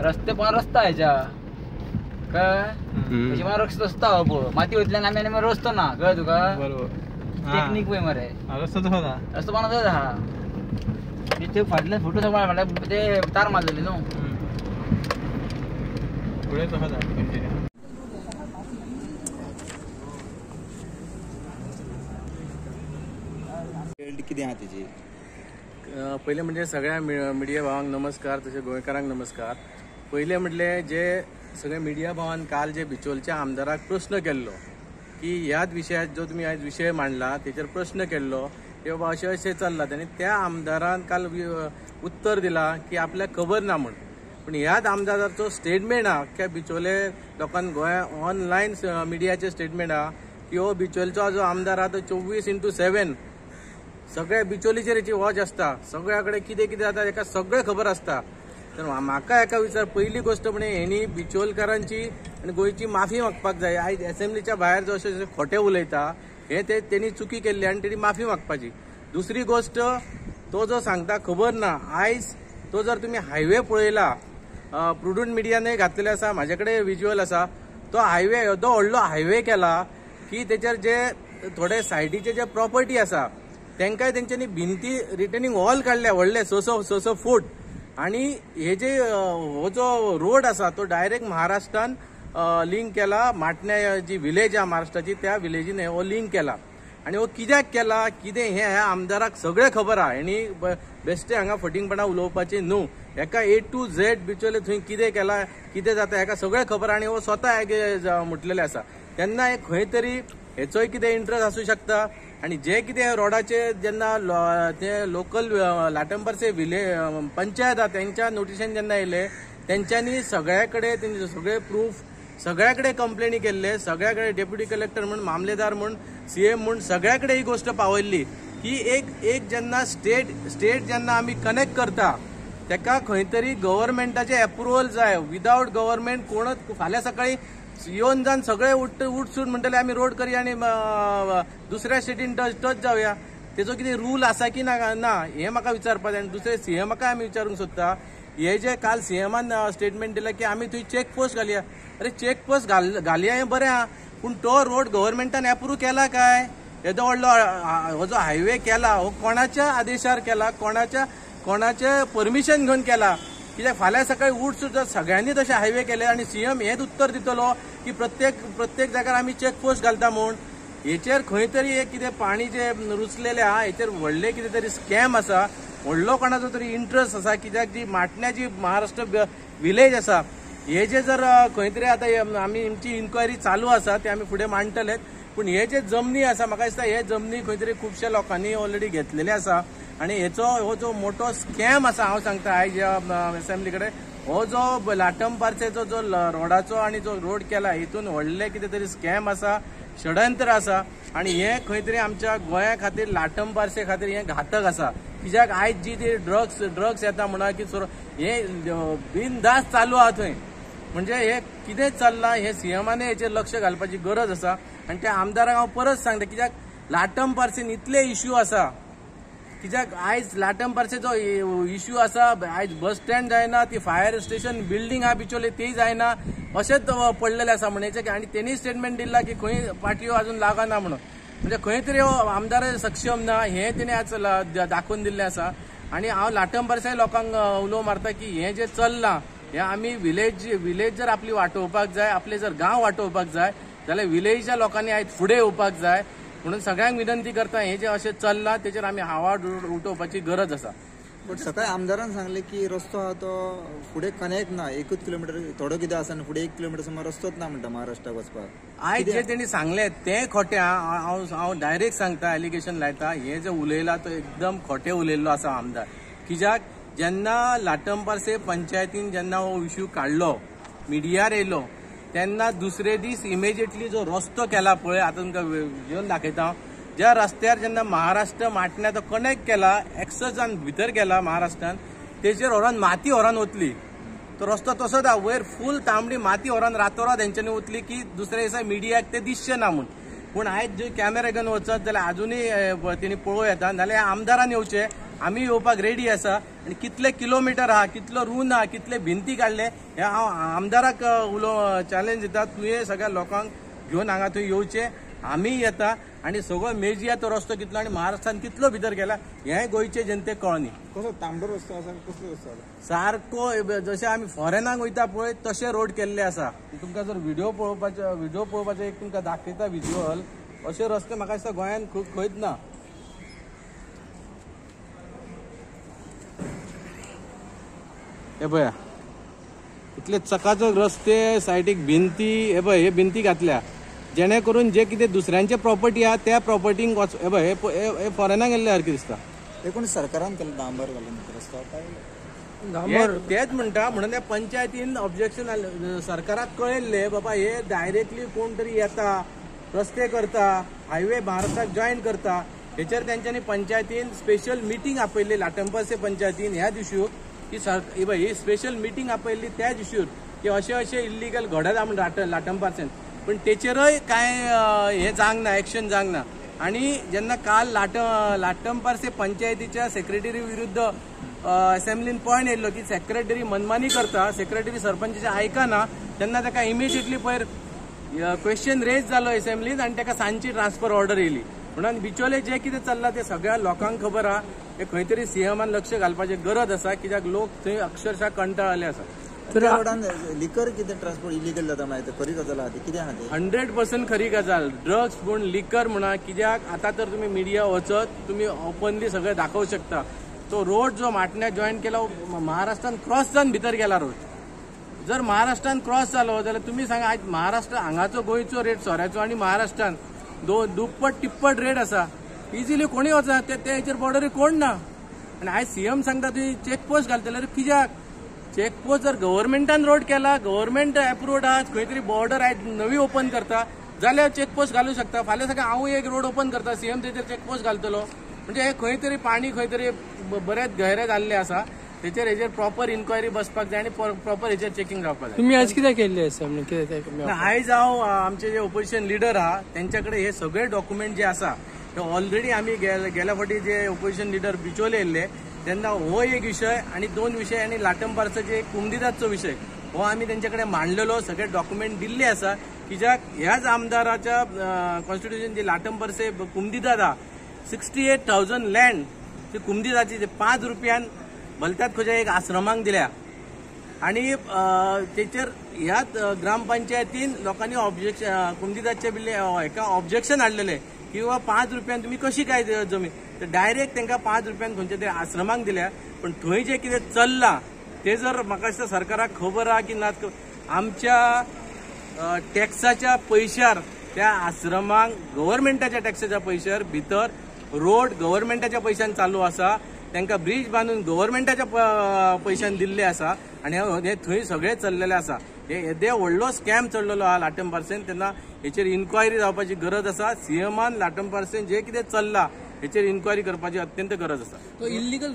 रस्ते पण रस्ता ह्याच्या काय रस्ता हो माती वयतल्यान आम्ही रस्तो ना कळ तुका टेक्निक वय मरे रस्तो पण हा ते फाटल्यान फोटो सगळं ते तार मारलेली न्हू पुढे किती आहा त्याची पहिले म्हणजे सगळ्या मिडिया भावांक नमस्कार तसे गोंयकारांक नमस्कार. पहिले म्हटले जे सगळ्या मिडिया भावान काल जे बिचोलच्या आमदाराक प्रश्न केल्लो की ह्याच विशयात जो तुम्ही आज विषय मांडला त्याचेर प्रश्न केल्लो ते बाबा अशें अशें चल्लां आनी त्या आमदारान काल उत्तर दिला की आपल्याक खबर ना म्हण. पण ह्याच आमदाराचो स्टेटमेंट हा अख्ख्या बिचोले लोकांक गोंया ऑनलायन मिडियाचे स्टेटमेंट हा की हो बिचोलचो जो आमदार हा तो 24/7 सगळ्या बिचोलीचेर हेची वॉच असता, सगळ्या कडेन कितें कितें जाता हेका सगळें खबर असता. तर म्हाका हेका विचार पहिली गोष्ट म्हणजे हेणी बिचोलकारांची आनी गोंयची माफी मागपाक जाय. आयज असेंब्लीच्या भायर जो अशें खोटे उलयता हे तेणी चुकी केल्ली आनी तेणी माफी मागपाची. दुसरी गोष्ट तो जो सांगता खबर ना, आयज तो जर तुम्ही हायवे पळयला प्रुडंट मिडियाने घातलेले आसा, म्हाजे कडेन विज्युअल आसा, तो हायवे येदो व्हडलो हायवे केला की तेचेर जे थोडे सायडीचे जे प्रॉपर्टी आसा तेंकाय तेंच्यांनी भिंती रिटर्निंग वॉल काढल्या व्हडले 6 फूट. आणि हे जे हो जो रोड आसा तो डायरेक्ट महाराष्ट्रान लिंक केला. माटण्या जी विलेज आहे महाराष्ट्राची त्या विलेजीन हो लिंक केला. आणि हो कित्याक केला कितें हे ह्या आमदाराक सगळें खबर आहा. हेणी बेश्टे हांगा फटिंगपणा उलोवपाचें न्हू. हेका A to Z बिचोले थंय कितें केला कितें जाता हेका सगळें खबर आनी हो स्वता म्हटलेले आसा. तेन्ना हे खंय तरी हेचोय कितें इंट्रस्ट आसूं शकता. आणि जे कितें रोडाचे जेन्ना ते लोकल लाटंबरचे पंचायत आहा त्यांच्या नोटिशेन जेन्ना येयले तेंच्यांनी सगळ्या कडेन तेंचे सगळे प्रूफ सगळ्या कडेन कंप्लेनी केल्ले, सगळ्या कडेन डेप्युटी कलेक्टर म्हण मामलेदार म्हण CM म्हण सगळ्या कडेन ही गोष्ट पावयल्ली की एक जेन्ना स्टेट जेन्ना आमी कनेक्ट करता तेका खंय तरी गव्हर्नमेंटाचे अप्रुवल जाय. विदाउट गव्हर्नमेंट कोणच फाल्यां सकाळी येवन जावन सगळे उठसूट म्हणटले आम्ही रोड करी आणि दुसऱ्या स्टेटीन टच जावया. तेजो कितें रूल आसा की ना हे म्हाका विचारपाक जाय. आनी दुसरे CMाकाय आमी विचारूंक सोदता. हे जे काल CMान स्टेटमेंट दिला की आमी थंय चेक पोस्ट घालया. अरे चेक पोस्ट घालया हें बरें आहा, पूण तो रोड गव्हर्नमेंटान अप्रूव केला काय? येदो व्हडलो हो जो हायवे केला हो कोणाच्या आदेशार केला, कोणाचे परमिशन घेवन केला? कित्याक फाल्यां सकाळी उठसूट जर सगळ्यांनी तशें हायवे केले आणि CM हेच उत्तर दितलो की प्रत्येक जाग्यार आमी चेक पोस्ट घालता म्हूण. हेचेर खंय तरी एक कितें पाणी जे रुचलेले आहा हेचेर व्हडले कितें तरी स्कॅम आसा, व्हडलो कोणाचो तरी इंट्रस्ट आसा. कित्याक जी माटण्या जी महाराष्ट्र विलेज आसा हे जे जर खंय तरी आतां आमी आमची इन्क्वायरी चालू आसा ते आमी फुडें मांडटलेच. पूण हे जे जमनी आसा म्हाका दिसता हे जमनी खंय तरी खुबश्या लोकांनी ऑलरेडी घेतलेले आसा. आणि हो जो मोठो स्कॅम आसा हांव सांगता आयज असेंब्ली कडेन हो जो लाटंपारचेचो जो रोडाचो आणि जो रोड केला हितून व्हडले कितें तरी स्कॅम आसा, षडयंत्र आसा. आणि हे खंय तरी आमच्या गोंया खातीर लाटंपारचे खातीर हे घातक आसा. कित्याक आयज जी ती ड्रग्स येता म्हणा की हे बिनदास चालू आहा थंय. म्हणजे हे कितें चल्लां हे CMाने हेचेर लक्ष घालपाची गरज आसा. आणि त्या आमदाराक हांव परत सांगता कित्याक लाटंपारचेन इतले इश्यू आसा. कित्याक आयज लाटंपारचेचो इश्यू आसा, आयज बस स्टँड जायना, ती फायर स्टेशन बिल्डींग आहा बिचोले ती जायना, अशेंच पडलेले आसा म्हणचे. आणि तेणी स्टेटमेंट दिला की खंय पाटयो अजून लागना म्हणून. म्हणजे खंय तरी आमदार सक्षम ना हे तेणी आज दाखोवन दिल्ले आसा. आणि हांव लाटंपारच्या लोकांक उलो मारता की हे जे चल्लां हे आमी विलेज जर आपली वाटोवपाक जाय, आपले जर गांव वाटोवपाक जाय जाल्यार विलेजच्या लोकांनी आयज फुडें येवपाक जाय. म्हणून सगळ्यांक विनंती करता हे जे अशें चल्लां तेचेर आमी आवाज उठोवपाची गरज आसा. पण सकाळी आमदारान सांगले की रस्तो आहा तो फुडें कनेक्ट ना, 1 किलोमीटर थोडो कितें आसा फुडें 1 किलोमीटर सुमार रस्तोच ना म्हणटा महाराष्ट्राक वचपाक. आयज जे तेणी सांगले ते खोटे. हांव डायरेक्ट सांगता, एलिगेशन लायता हे जे उलयला तो एकदम खोटे उलयल्लो आसा आमदार. कित्याक जेन्ना लाटंपारसे पंचायतीन जेन्ना हो इश्यू काडलो मिडियार येयलो तेन्ना दुसरे दीस इमिजिएटली जो रस्तो केला पळय आता तुमकां घेवन दाखयता. ज्या रस्त्यार जेन्ना महाराष्ट्र माटण्या तो कनेक्ट केला एक्सजान भितर गेला महाराष्ट्रान तेचेर व्हरोन माती व्हरोन वतली. तो रस्तो तसोच आहा, वयर फूल तांबडी माती व्हरोन रातोरात हेंच्यांनी वतली की दुसऱ्या दिसा मिडियाक ते दिसचे ना म्हूण. पूण आयज जे कॅमेरा घेवन वचत जाल्यार अजुनूय तेणी पळोवं येता. नाल्यार आमदारान येवचे आम्ही येवपाक रेडी आसा आणि कितले किलोमीटर आहा, कितलो रून आहा, कितले भिंती काढले हे हांव आमदाराक चॅलेंज दिता, तुवें सगळ्या लोकांक घेवन हांगा थंय येवचे. आम्ही येता आणि सगळो मेजिया तो रस्तो कितलो आणि महाराष्ट्रान कितलो भितर गेला हे गोंयचे जनतेक कळनी. कसो तांबडो रस्तो आसा, कसलो रस्तो आसा? सारको जशे आमी फॉरेनाक वयता पळय तशे रोड केल्ले आसा. तुमकां जर व्हिडिओ पळोवपाचो एक तुमकां दाखयता विज्युअल, अशे रस्ते म्हाका दिसता गोंयान खंयच ना. हे पळया इतले चकाचक रस्ते, सायडीक भिंती, हे पळय हे भिंती घातल्या जेणे करून जे कितें दुसऱ्यांचे प्रॉपर्टी आहा त्या प्रॉपर्टींक हे पळय हे फॉरेनाक गेल्ले सारखे दिसता. हे कोण सरकारान केलं डांबर घालून रस्तो काय? तेच म्हणटा म्हणून त्या पंचायतीन ऑब्जेक्शन सरकाराक कळयल्ले बाबा हे डायरेक्टली कोण तरी येता, रस्ते करता, हायवे महाराष्ट्राक जॉईन करता. हेचेर तेंच्यांनी पंचायतीन स्पेशल मिटींग आपयल्ली लाटंपासे पंचायतीन ह्या दिवशी की ही स्पेशल मिटींग आपयल्ली त्या दिवशी की अशे इल्लीगल घडत म्हणून लाटंपासेन. पण तेचेरय काय हे जावंक ना, एक्शन जावंक ना. आणि जेन्ना काल लाटंपारसे पंचायतीच्या सेक्रेटरी विरुद्ध असेंब्लीन पॉयंट येयल्लो की सेक्रेटरी मनमानी करता, सेक्रेटरी सरपंचाचे आयकना, तेन्ना ताका इमिजिएटली पयर क्वेश्चन रेज जालो असेंब्लीन आणि ताका सांजची ट्रान्सफर ऑर्डर येयली. म्हणून बिचोले जे कितें चल्लां ते सगळ्या लोकांक खबर आहा. हे खंय तरी सीएमान लक्ष घालपाची गरज आसा, कित्याक लोक थंय अक्षरशः कंटाळले आसा. लिकर कितें ट्रान्सपोर्ट इलिगल जाता माहिती खरी गजाल आहा ती कितें आहा ती? 100% खरी गजाल. ड्रग्स म्हूण लिकर म्हणा, कित्याक आतां तर तुमी मिडिया वचत तुम्ही ओपनली सगळें दाखवू शकता. तो रोड जो माटण्यात जॉईन केला महाराष्ट्रान क्रॉस जावन भितर गेला रोड. जर महाराष्ट्रान क्रॉस जालो जाल्यार तुम्ही सांगा आज महाराष्ट्र हांगाचो गोंयचो रेट सोऱ्याचो आणि महाराष्ट्रान दुप्पट तिप्पट रेट आसा. इजिली कोणी वचा ते हेचेर बॉर्डरी कोण ना. आणि आज सीएम सांगता तुम्ही चेकपोस्ट घालतले, कित्याक? चेकपोस्ट जर गव्हर्नमेंटान रोड केला, गव्हर्नमेंट अप्रूव्ड आहा, खंय तरी बॉर्डर आज नवी ओपन करता जाल्यार चेकपोस्ट घालू शकता. फाल्यां सकाळ हांव एक रोड ओपन करता, सीएम तेचेर चेकपोस्ट घालतलो. म्हणजे हे खंय तरी पाणी खंय तरी बरेच गहरे जाल्ले आसा. हेचेर प्रॉपर इन्क्वायरी बसपाक जाय आणि प्रॉपर हेचेर चेकिंग जावपाक जाय. तुम्ही आज कितें केल्ले असेंब्ली? आयज हांव आमचे जे ओपोजिशन लिडर आहा तेंच्याकडे हे सगळे डॉक्युमेंट जे आसा ते ऑलरेडी आम्ही गेल्या फावटी जे ओपोजिशन लिडर बिचोले येयल्ले तेन्ना हो एक विषय आणि 2 विषय आणि लाटंपारचो जे कुमदिदाचो विषय हो आम्ही त्यांच्याकडे मांडलेलो. सगळे डॉक्युमेंट दिल्ले आसा कित्याक ह्याच आमदाराच्या कॉन्स्टिट्युशन जे लाटंपारचे कुमदिदाद आहा 68,000 लँड ते कुमदिदाची 5 रुपयान भलत्यात खंयच्या एक आश्रमांक दिल्या. आणि तेचेर ह्याच ग्रामपंचायतीन लोकांनी ऑब्जेक्शन कुमदिदाचे बिल्ले एका ऑब्जेक्शन हाडलेले की बाबा 5 रुपयान तुम्ही कशी काय जमीन, तर डायरेक्ट तांकां 5 रुपयान खंयच्या तरी आश्रमांक दिल्या. पण थंय जे कितें चल्लां ते जर म्हाका दिसता सरकाराक खबर आहा की ना, आमच्या टॅक्साच्या पयशार त्या आश्रमांक गव्हर्नमेंटाच्या टॅक्साच्या पयशार भितर रोड गव्हर्नमेंटाच्या पयशान चालू आसा, तांकां ब्रिज बांदून गव्हर्नमेंटाच्या पयशान दिल्ले आसा आणि हे थंय सगळे चल्लेले आसा. हे येदे व्हडलो स्कॅम चल्लेलो आहा लाटंपारसेन. तेन्ना हेचेर इन्क्वायरी जावपाची गरज आसा. सीएमान लाटंपारसेन जे कितें चल्लां हेचेर इन्क्वायरी करपाची अत्यंत गरज आसा. तो इल्लीगल